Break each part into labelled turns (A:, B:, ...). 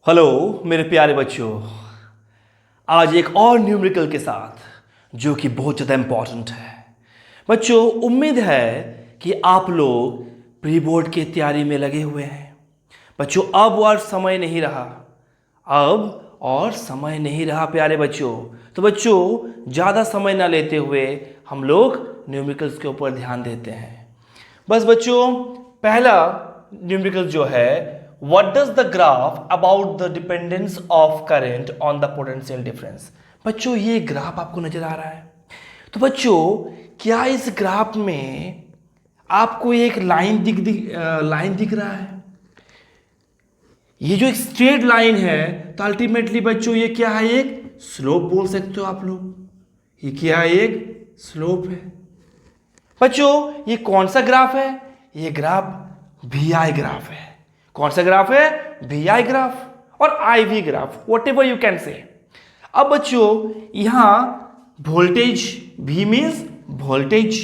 A: Hello मेरे प्यारे बच्चों। आज एक और न्यूमेरिकल के साथ जो कि बहुत ज़्यादा इम्पॉर्टेंट है। बच्चों, उम्मीद है कि आप लोग प्री बोर्ड की तैयारी में लगे हुए हैं। बच्चों, अब और समय नहीं रहा, अब और समय नहीं रहा प्यारे बच्चों। तो बच्चों, ज़्यादा समय ना लेते हुए हम लोग न्यूमेरिकल्स के ऊपर ध्यान देते हैं। बस बच्चों, पहला न्यूमेरिकल जो है, what does the graph about the dependence of current on the potential difference। बच्चों, ये ग्राफ आपको नजर आ रहा है। तो बच्चों, क्या इस ग्राफ में आपको एक लाइन दिख रहा है? ये जो एक स्ट्रेट लाइन है, तो अल्टीमेटली बच्चों ये क्या है? एक स्लोप बोल सकते हो आप लोग। ये क्या है? एक स्लोप है। बच्चों, ये कौन सा ग्राफ है? ये ग्राफ VI ग्राफ है। कौन सा ग्राफ है? VI ग्राफ और IV graph, what ever you can say. अब बच्चों, यहां वोल्टेज V मीन्स वोल्टेज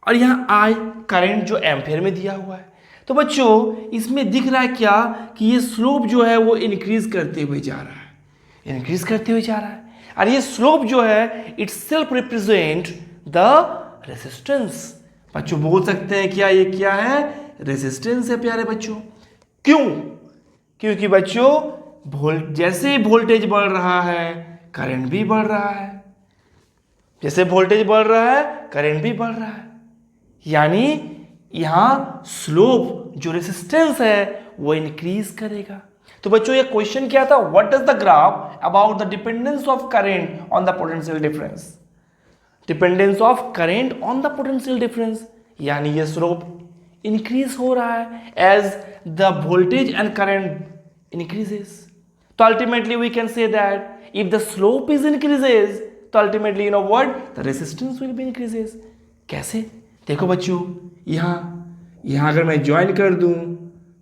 A: और यहां I करंट जो एम्पियर में दिया हुआ है। तो बच्चों, इसमें दिख रहा है क्या कि ये स्लोप जो है वो इंक्रीज करते हुए जा रहा है, इंक्रीज करते हुए जा रहा है। और ये स्लोप जो है it self represent the resistance. बच्चों, बोल सकते हैं क्या ये क्या है? रेसिस्टेंस है प्यारे बच्चों। क्यों? क्योंकि बच्चों जैसे वोल्टेज बढ़ रहा है करंट भी बढ़ रहा है, जैसे वोल्टेज बढ़ रहा है करंट भी बढ़ रहा है। यानी यहां स्लोप जो रेसिस्टेंस है वो इंक्रीज करेगा। तो बच्चों, ये क्वेश्चन क्या था? What does the graph about the dependence of current on the potential difference. Dependence of current on the potential difference, यानी ये स्लोप इंक्रीज हो रहा है as the voltage and current increases. तो ultimately we can say that if the slope is increases, तो ultimately you know what, the resistance will be increases. कैसे? देखो बच्चों, यहां अगर मैं ज्वाइन कर दूं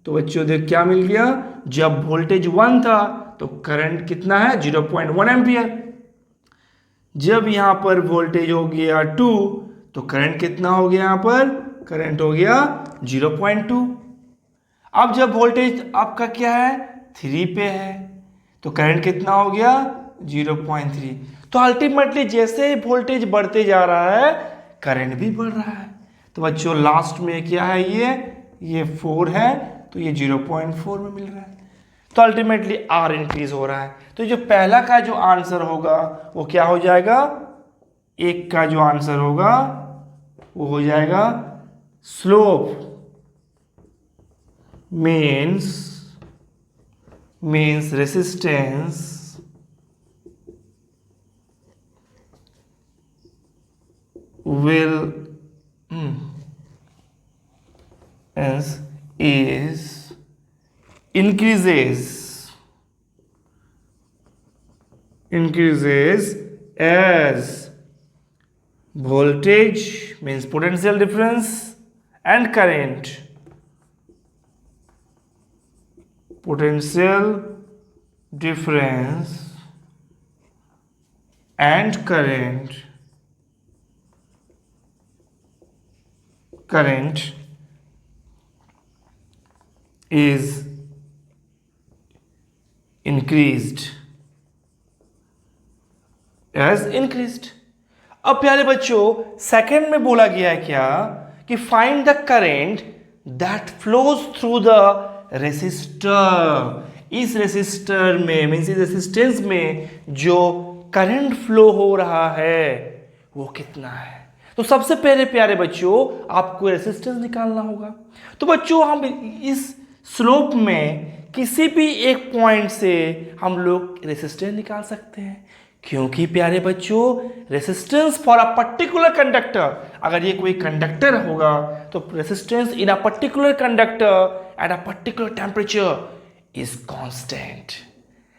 A: तो बच्चों देख क्या मिल गया। जब वोल्टेज 1 था तो करंट कितना है? 0.1 एम्पियर। जब यहां पर वोल्टेज हो गया 2 तो करंट कितना हो गया? यहां पर करंट हो गया 0.2। अब जब वोल्टेज आपका क्या है? 3 पे है तो करंट कितना हो गया? 0.3। तो अल्टीमेटली जैसे वोल्टेज बढ़ते जा रहा है करंट भी बढ़ रहा है। तो बच्चों लास्ट में क्या है? ये 4 है तो ये 0.4 में मिल रहा है। तो अल्टीमेटली R इंक्रीज हो रहा है। तो जो पहला का जो आंसर होगा वो क्या हो जाएगा? एक का जो आंसर होगा वो हो जाएगा slope means resistance will is increases as voltage means potential difference and current, potential difference and current is increased as increased। अब प्यारे बच्चों, सेकंड में बोला गया है क्या कि find the current that flows through the resistor. इस रेसिस्टर में मीन्स इस रेसिस्टेंस में जो करंट फ्लो हो रहा है वो कितना है? तो सबसे पहले प्यारे बच्चों आपको रेसिस्टेंस निकालना होगा। तो बच्चों, हम इस स्लोप में किसी भी एक पॉइंट से हम लोग रेसिस्टेंस निकाल सकते हैं, क्योंकि प्यारे बच्चों resistance for a particular conductor, अगर ये कोई कंडक्टर होगा तो resistance in a particular conductor at a particular temperature is constant.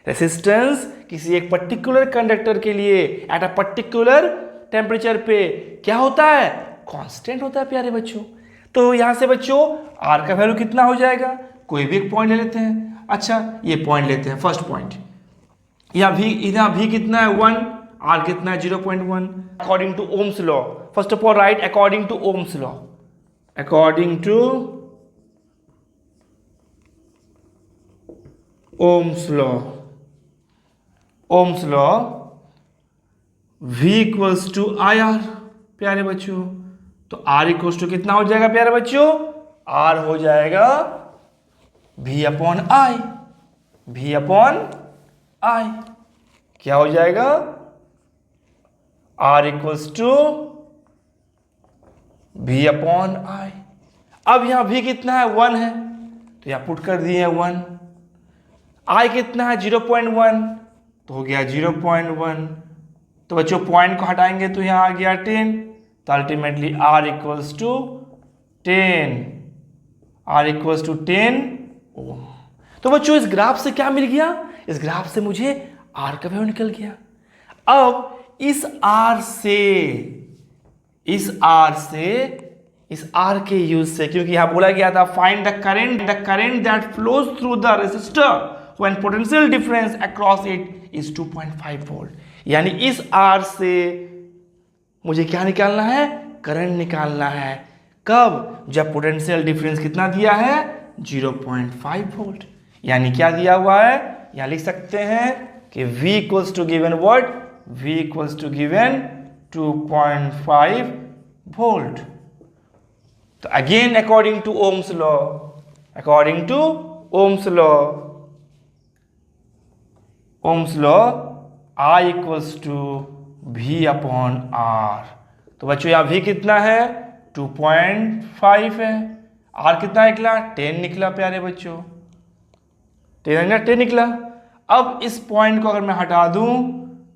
A: Resistance किसी एक पर्टिकुलर कंडक्टर के लिए एट अ पर्टिकुलर टेम्परेचर पे क्या होता है? कांस्टेंट होता है प्यारे बच्चों। तो यहां से बच्चों R का वैल्यू कितना हो जाएगा? कोई भी एक पॉइंट ले लेते हैं। अच्छा, ये पॉइंट लेते हैं, फर्स्ट पॉइंट। यहाँ V कितना है? 1। R कितना है? 0.1 according to Ohm's law. First of all write according to Ohm's law. According to Ohm's law, Ohm's law, V equals to I R प्यारे बच्चों। तो R इक्वल्स टू कितना हो जाएगा प्यारे बच्चों? R हो जाएगा V upon I, V upon I. क्या हो जाएगा? R equals to V upon I. अब यहां V कितना है? 1 है, तो यहां पुट कर दिए 1। I कितना है? 0.1, तो हो गया 0.1। तो बच्चों पॉइंट को हटाएंगे तो यहां आ गया 10, तो ultimately R equals to 10, R equals to 10 ohm. तो बच्चों इस ग्राफ से क्या मिल गया? इस ग्राफ से मुझे R का वैल्यू निकल गया। अब इस R के यूज से, क्योंकि यहां बोला गया था find the current that flows through the resistor when potential difference across it is 2.5 volt. यानी इस R से मुझे क्या निकालना है? करंट निकालना है। कब? जब पोटेंशियल डिफरेंस कितना दिया है? 0.5 वोल्ट। यानी क्या दिया हुआ है? यहां लिख सकते हैं कि V equals to given what? V equals to given 2.5 volt. तो again according to Ohm's law, Ohm's law I equals to V upon R। तो बच्चों यहाँ V कितना है? 2.5 है। R कितना निकला? 10 निकला प्यारे बच्चों, 10 निकला। अब इस पॉइंट को अगर मैं हटा दूं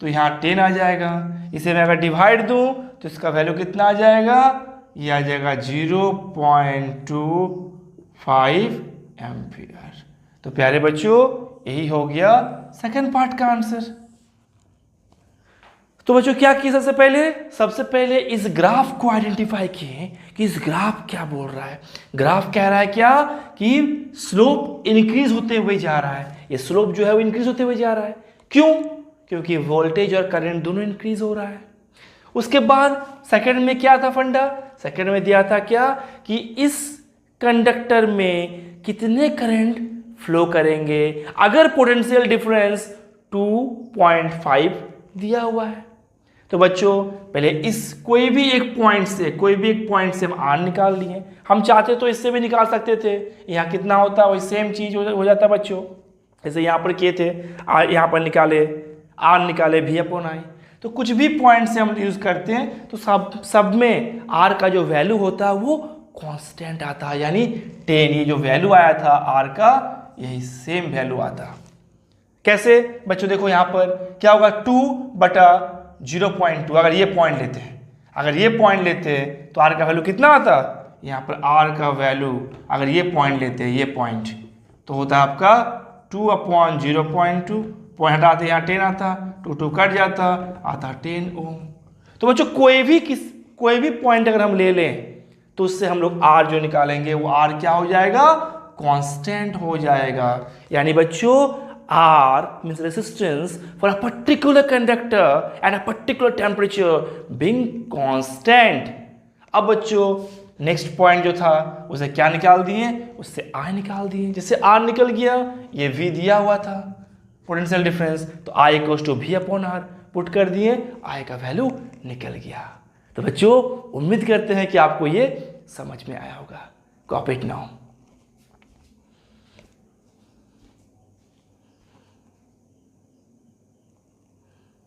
A: तो यहाँ 10 आ जाएगा। इसे मैं अगर डिवाइड दूं तो इसका वैल्यू कितना आ जाएगा? ये आ जाएगा 0.25 एम्पियर। तो प्यारे बच्चों यही हो गया सेकंड पार्ट का आंसर। तो बच्चों क्या किया? सबसे पहले इस ग्राफ को आइडेंटिफाई किए कि इस ग्राफ क्या बोल रहा है। ग्राफ कह रहा है क्या? कि स्लोप इंक्रीज होते हुए जा रहा है। ये स्लोप जो है वो इंक्रीज होते हुए जा रहा है। क्यों? क्योंकि वोल्टेज और करंट दोनों इंक्रीज हो रहा है। उसके बाद सेकंड में क्या था फंडा? सेकंड में दिया था क्या कि इस कंडक्टर में कितने करंट फ्लो करेंगे अगर पोटेंशियल डिफरेंस 2.5 दिया हुआ है। तो बच्चों पहले इस कोई भी एक पॉइंट से हम R निकाल लिए। हम चाहते तो इससे भी निकाल सकते थे। यहाँ कितना होता, वही सेम चीज हो जाता बच्चों। जैसे यहाँ पर किए थे, यहाँ पर निकाले R निकाले V अपॉन आई। तो कुछ भी पॉइंट से हम यूज करते हैं तो सब में R का जो वैल्यू होता है वो कांस्टेंट आता है, यानी 10। ये जो वैल्यू आया था R का, यही सेम वैल्यू आता। कैसे बच्चों? देखो यहाँ पर क्या होगा? 2/0.2। अगर ये पॉइंट लेते तो R का वैल्यू कितना आता? यहाँ पर R का वैल्यू अगर ये पॉइंट लेते हैं, ये पॉइंट, तो होता है आपका 2/0.2। पॉइंट हटाते यहाँ 10 आता, 2 कट जाता, आता 10 ओम। तो बच्चों कोई भी पॉइंट अगर हम ले लें तो उससे हम लोग R जो निकालेंगे वो R क्या हो जाएगा? कांस्टेंट हो जाएगा। यानी बच्चों R means resistance for a particular conductor at a particular temperature being constant। अब बच्चों नेक्स्ट पॉइंट जो था उसे क्या निकाल दिए? उससे I निकाल दिए। जैसे R निकल गया, ये V दिया हुआ था पोटेंशियल डिफरेंस, तो I equals to V upon R put कर दिए, I का वैल्यू निकल गया। तो बच्चों उम्मीद करते हैं कि आपको ये समझ में आया होगा। Copy it now.